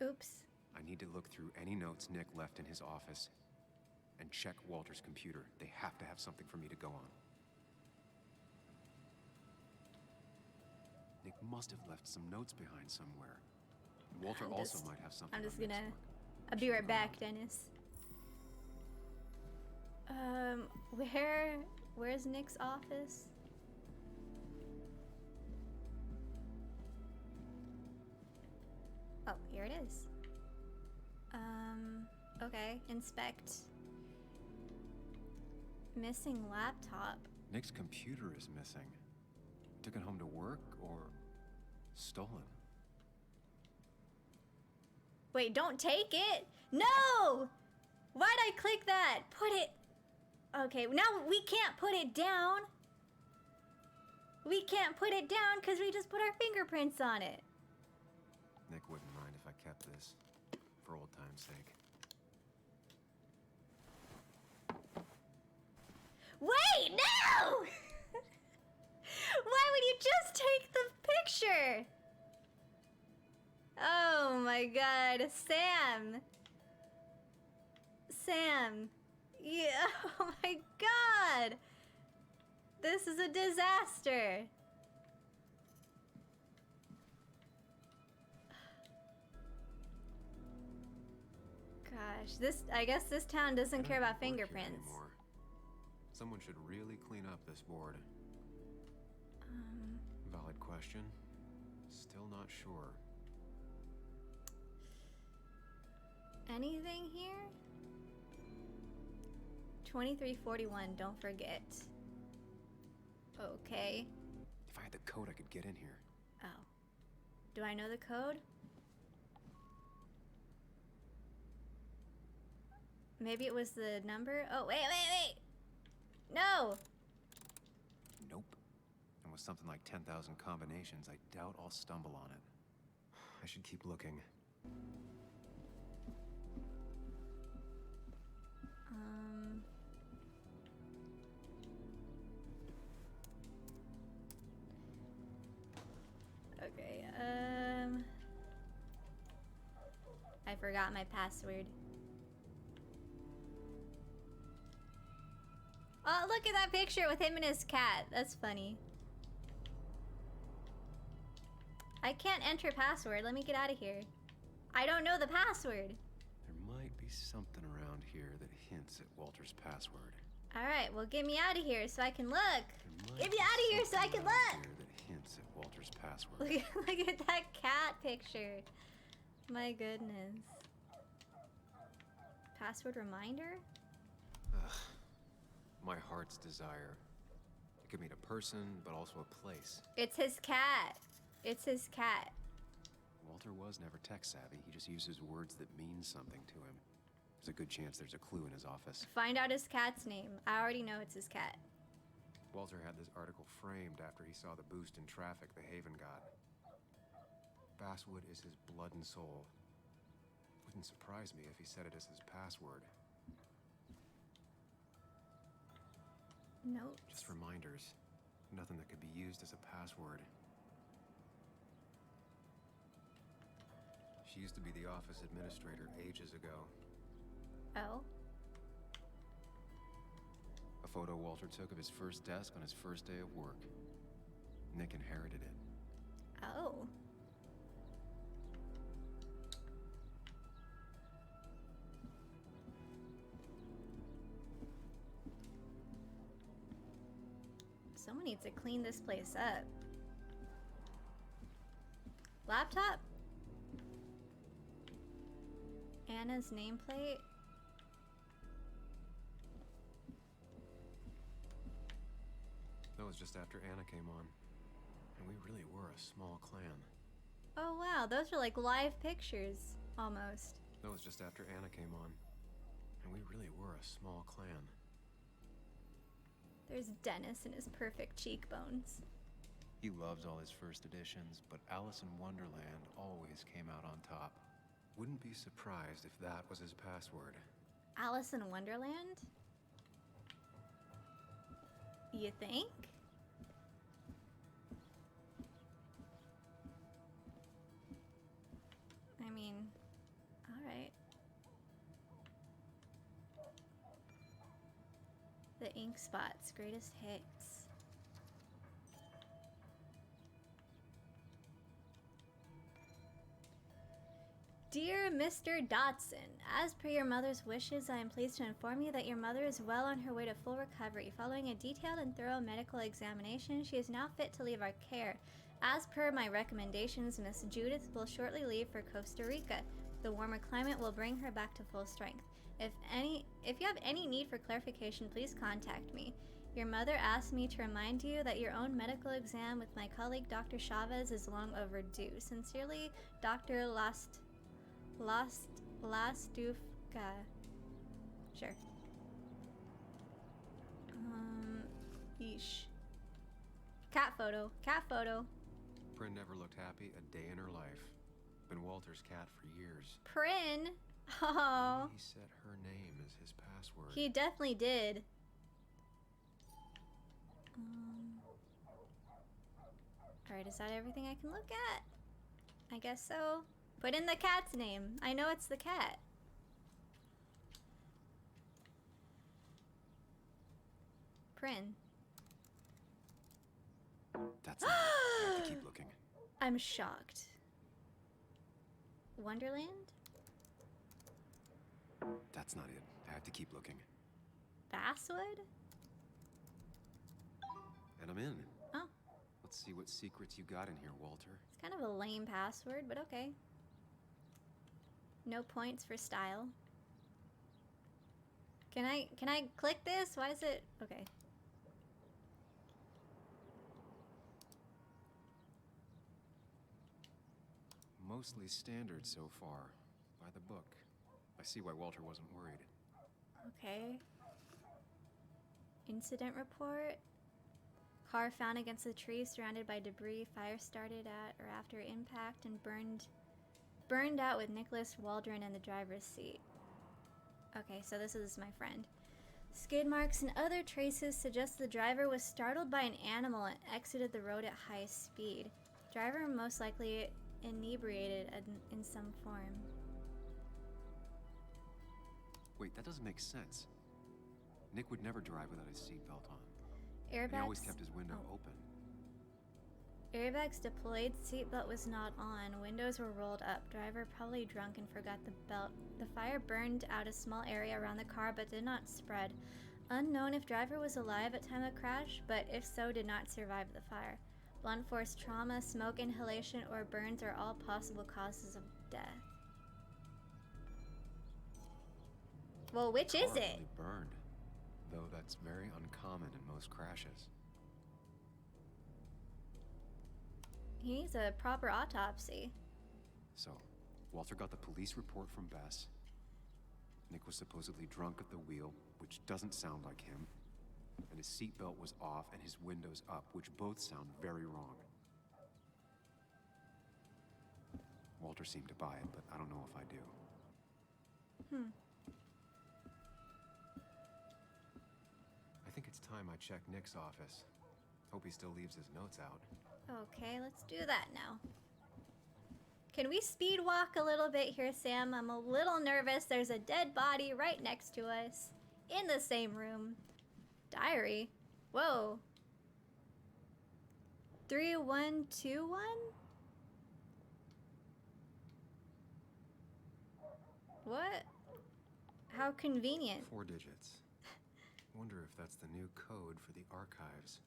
Oops. I need to look through any notes Nick left in his office and check Walter's computer. They have to have something for me to go on. Nick must have left some notes behind somewhere. Walter also might have something. I'm just gonna... I'll be right back, Dennis. Where's Nick's office? Oh, here it is. Okay, inspect. Missing laptop. Nick's computer is missing. Took it home to work or stolen? Wait, don't take it! No! Why'd I click that? Put it... Okay, now we can't put it down. We can't put it down because we just put our fingerprints on it. Nick wouldn't mind if I kept this, for old time's sake. Wait, no! Why would you just take the picture? Oh my god, Sam. Sam. Yeah, oh my god. This is a disaster. Gosh, I guess this town doesn't care about fingerprints. Someone should really clean up this board. Valid question. Still not sure. Anything here? 2341, don't forget. Okay. If I had the code, I could get in here. Oh. Do I know the code? Maybe it was the number? Oh, wait! No! Nope. And with something like 10,000 combinations, I doubt I'll stumble on it. I should keep looking. forgot my password. Oh, look at that picture with him and his cat. That's funny. I can't enter password. Let me get out of here. I don't know the password. There might be something around here that hints at Walter's password. Alright, well get me out of here so I can look. Get me out of here so I can look. Here that hints at Walter's password. Look at that cat picture. My goodness. Password reminder? Ugh. My heart's desire. It could mean a person, but also a place. It's his cat. It's his cat. Walter was never tech savvy. He just uses words that mean something to him. There's a good chance there's a clue in his office. Find out his cat's name. I already know it's his cat. Walter had this article framed after he saw the boost in traffic the Haven got. Basswood is his blood and soul. Wouldn't surprise me if he said it as his password. Notes. Just reminders. Nothing that could be used as a password. She used to be the office administrator ages ago. Oh. A photo Walter took of his first desk on his first day of work. Nick inherited it. Oh. Someone needs to clean this place up. Laptop? Anna's nameplate? That was just after Anna came on. And we really were a small clan. Oh wow, those are like live pictures, almost. That was just after Anna came on. And we really were a small clan. There's Dennis and his perfect cheekbones. He loves all his first editions, but Alice in Wonderland always came out on top. Wouldn't be surprised if that was his password. Alice in Wonderland? You think? I mean, alright. The Ink Spot's greatest hits. Dear Mr. Dotson, as per your mother's wishes, I am pleased to inform you that your mother is well on her way to full recovery. Following a detailed and thorough medical examination, she is now fit to leave our care. As per my recommendations, Miss Judith will shortly leave for Costa Rica. The warmer climate will bring her back to full strength. If you have any need for clarification, please contact me. Your mother asked me to remind you that your own medical exam with my colleague Dr. Chavez is long overdue. Sincerely, Dr. Lastufka. Sure. Yeesh. Cat photo. Cat photo. Prin never looked happy a day in her life. Been Walter's cat for years. Prin? Oh. He set her name as his password. He definitely did. Alright, is that everything I can look at? I guess so. Put in the cat's name. I know it's the cat. Prin. That's not it. I have to keep looking. I'm shocked. Wonderland? That's not it. I have to keep looking. Basswood? And I'm in. Oh. Let's see what secrets you got in here, Walter. It's kind of a lame password, but okay. No points for style. Can I click this? Why is it okay? Mostly standard so far. By the book. I see why Walter wasn't worried. Okay. Incident report. Car found against the tree, surrounded by debris. Fire started at or after impact and burned out with Nicholas Waldron in the driver's seat. Okay, so this is my friend. Skid marks and other traces suggest the driver was startled by an animal and exited the road at high speed. Driver most likely inebriated in some form. Wait, that doesn't make sense. Nick would never drive without his seatbelt on. Airbags. And he always kept his window open. Airbags deployed, seatbelt was not on, windows were rolled up, driver probably drunk and forgot the belt. The fire burned out a small area around the car but did not spread. Unknown if driver was alive at time of crash, but if so, did not survive the fire. Blunt force trauma, smoke inhalation, or burns are all possible causes of death. Well, which is it? Really burned, though that's very uncommon in most crashes. He needs a proper autopsy. So, Walter got the police report from Bess. Nick was supposedly drunk at the wheel, which doesn't sound like him. And his seatbelt was off and his windows up, which both sound very wrong. Walter seemed to buy it, but I don't know if I do. I think it's time I check Nick's office. Hope he still leaves his notes out. Okay, let's do that now. Can we speed walk a little bit here, Sam? I'm a little nervous. There's a dead body right next to us in the same room. Diary? Whoa. 3121? What? How convenient. 4 digits. Wonder if that's the new code for the archives.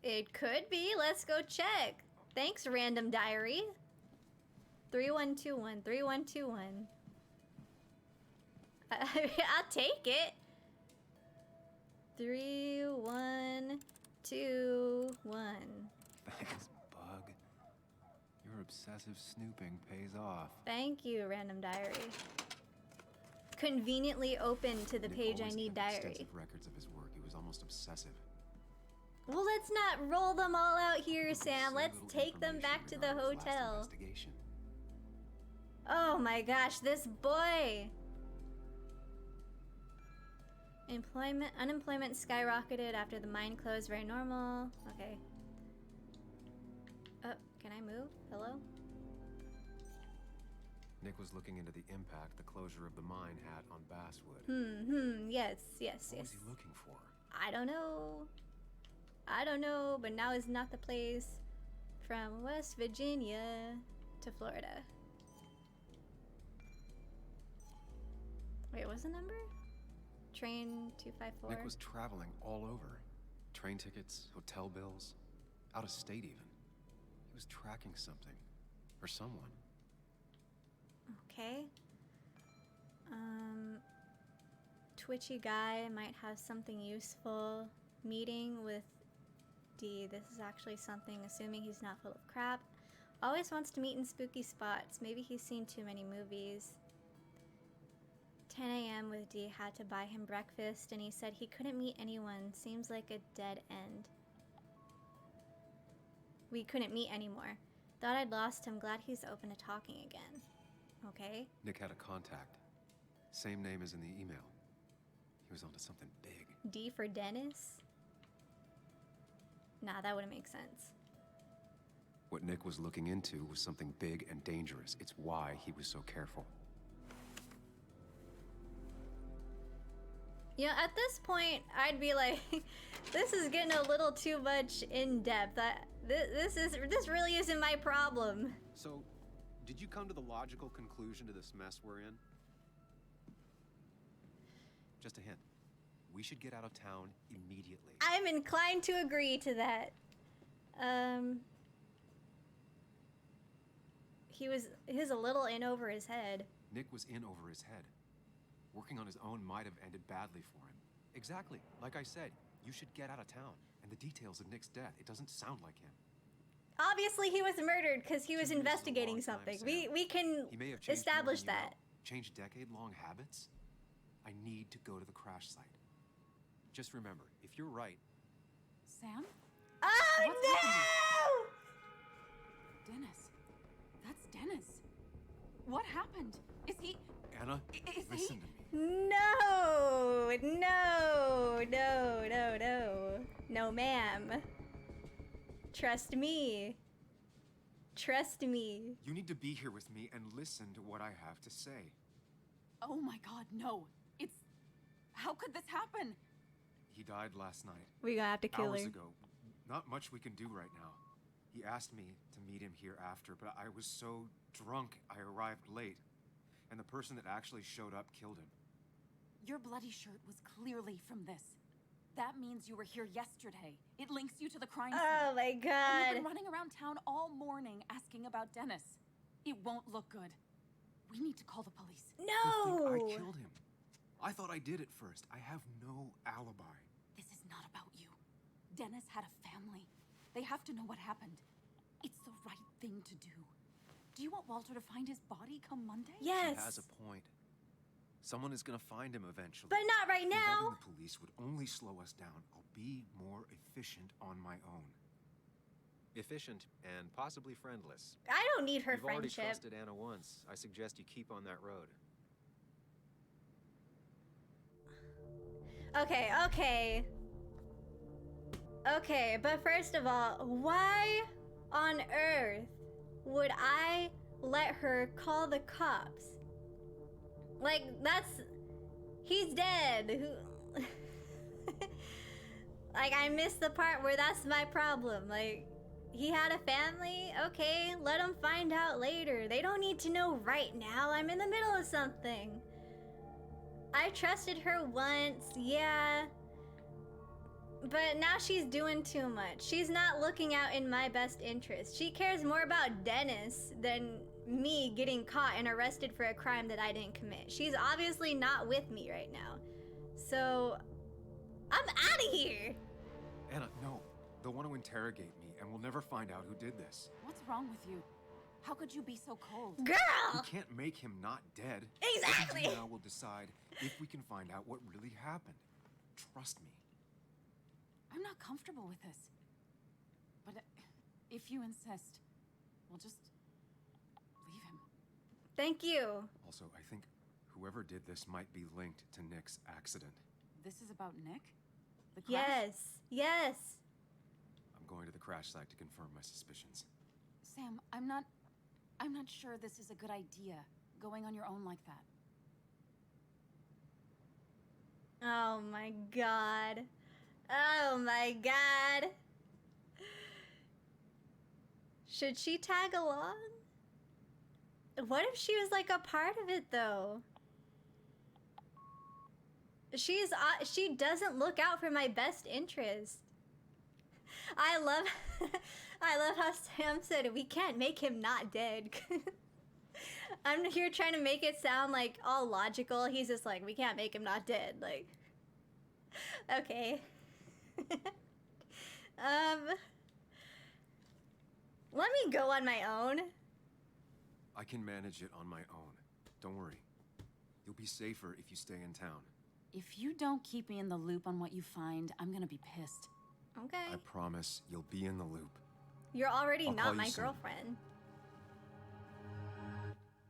It could be. Let's go check. Thanks, random diary. 3121, 3121. I'll take it. 3121. Thanks, Bug. Your obsessive snooping pays off. Thank you, random diary. Conveniently open to the Nick page I always need kept diary. extensive records of his work. He was almost obsessive. Well, let's not roll them all out here, Sam. So Let's little take them back to the information regarding his last hotel. investigation. Oh my gosh, this boy. Unemployment skyrocketed after the mine closed. Very normal. Okay. Oh, can I move? Hello? Nick was looking into the impact the closure of the mine had on Basswood. Yes. What was he looking for? I don't know, but now is not the place. From West Virginia to Florida. Wait, what's the number? Train 254. Nick was traveling all over. Train tickets, hotel bills, out of state even. He was tracking something. Or someone. Okay. Twitchy guy might have something useful. Meeting with D. This is actually something, assuming he's not full of crap. Always wants to meet in spooky spots. Maybe he's seen too many movies. 10 a.m. with D. Had to buy him breakfast, and he said he couldn't meet anyone. Seems like a dead end. We couldn't meet anymore. Thought I'd lost him. Glad he's open to talking again. Okay. Nick had a contact. Same name as in the email. He was onto something big. D for Dennis? Nah, that wouldn't make sense. What Nick was looking into was something big and dangerous. It's why he was so careful. You know, at this point, I'd be like, this is getting a little too much in depth. This really isn't my problem. So, did you come to the logical conclusion to this mess we're in? Just a hint. We should get out of town immediately. I'm inclined to agree to that. He was a little in over his head. Nick was in over his head. Working on his own might have ended badly for him. Exactly. Like I said, you should get out of town. And the details of Nick's death, it doesn't sound like him. Obviously, he was murdered because he was 2 years is a investigating long time, something. Sam. We can He may have changed establish more than you that. know. Changed decade-long habits? I need to go to the crash site. Just remember, if you're right... Sam? Oh, What's no! Dennis. That's Dennis. What happened? Is he... Anna, Is listen he... to me. No, no, no, no, no. No, ma'am. Trust me. Trust me. You need to be here with me and listen to what I have to say. Oh my god, no. It's... How could this happen? He died last night. We're gonna have to kill Hours her. ago. Not much we can do right now. He asked me to meet him here after, but I was so drunk I arrived late. And the person that actually showed up killed him. Your bloody shirt was clearly from this. That means you were here yesterday. It links you to the crime scene. Oh my And god. you've been running around town all morning asking about Dennis. It won't look good. We need to call the police. No! I killed him. I thought I did at first. I have no alibi. This is not about you. Dennis had a family. They have to know what happened. It's the right thing to do. Do you want Walter to find his body come Monday? Yes. She has a point. Someone is gonna find him eventually. But not right now. Involving the police would only slow us down. I'll be more efficient on my own. Efficient and possibly friendless. I don't need her You've already friendship. trusted Anna once. I suggest you keep on that road. Okay, but first of all, why on earth would I let her call the cops? Like, he's dead. Who... Like, I missed the part where that's my problem. Like, he had a family? Okay, let them find out later. They don't need to know right now. I'm in the middle of something. I trusted her once, yeah. But now she's doing too much. She's not looking out in my best interest. She cares more about Dennis than me getting caught and arrested for a crime that I didn't commit. She's obviously not with me right now. So, I'm out of here. Anna, no. They'll want to interrogate me, and we'll never find out who did this. What's wrong with you? How could you be so cold? We Girl! can't make him not dead. Exactly! Now we'll decide if we can find out what really happened. Trust me. I'm not comfortable with this. But if you insist, we'll just leave him. Thank you. Also, I think whoever did this might be linked to Nick's accident. This is about Nick? The crash? Yes, yes. I'm going to the crash site to confirm my suspicions. Sam, I'm not sure this is a good idea, going on your own like that. Oh my god. Oh my god. Should she tag along? What if she was like a part of it though? She doesn't look out for my best interest. I love how Sam said we can't make him not dead. I'm here trying to make it sound like all logical. He's just like, we can't make him not dead. Like, okay. Let me go on my own. I can manage it on my own. Don't worry. You'll be safer if you stay in town. If you don't keep me in the loop on what you find, I'm gonna be pissed. Okay. I promise you'll be in the loop. You're already I'll call not you my soon. girlfriend.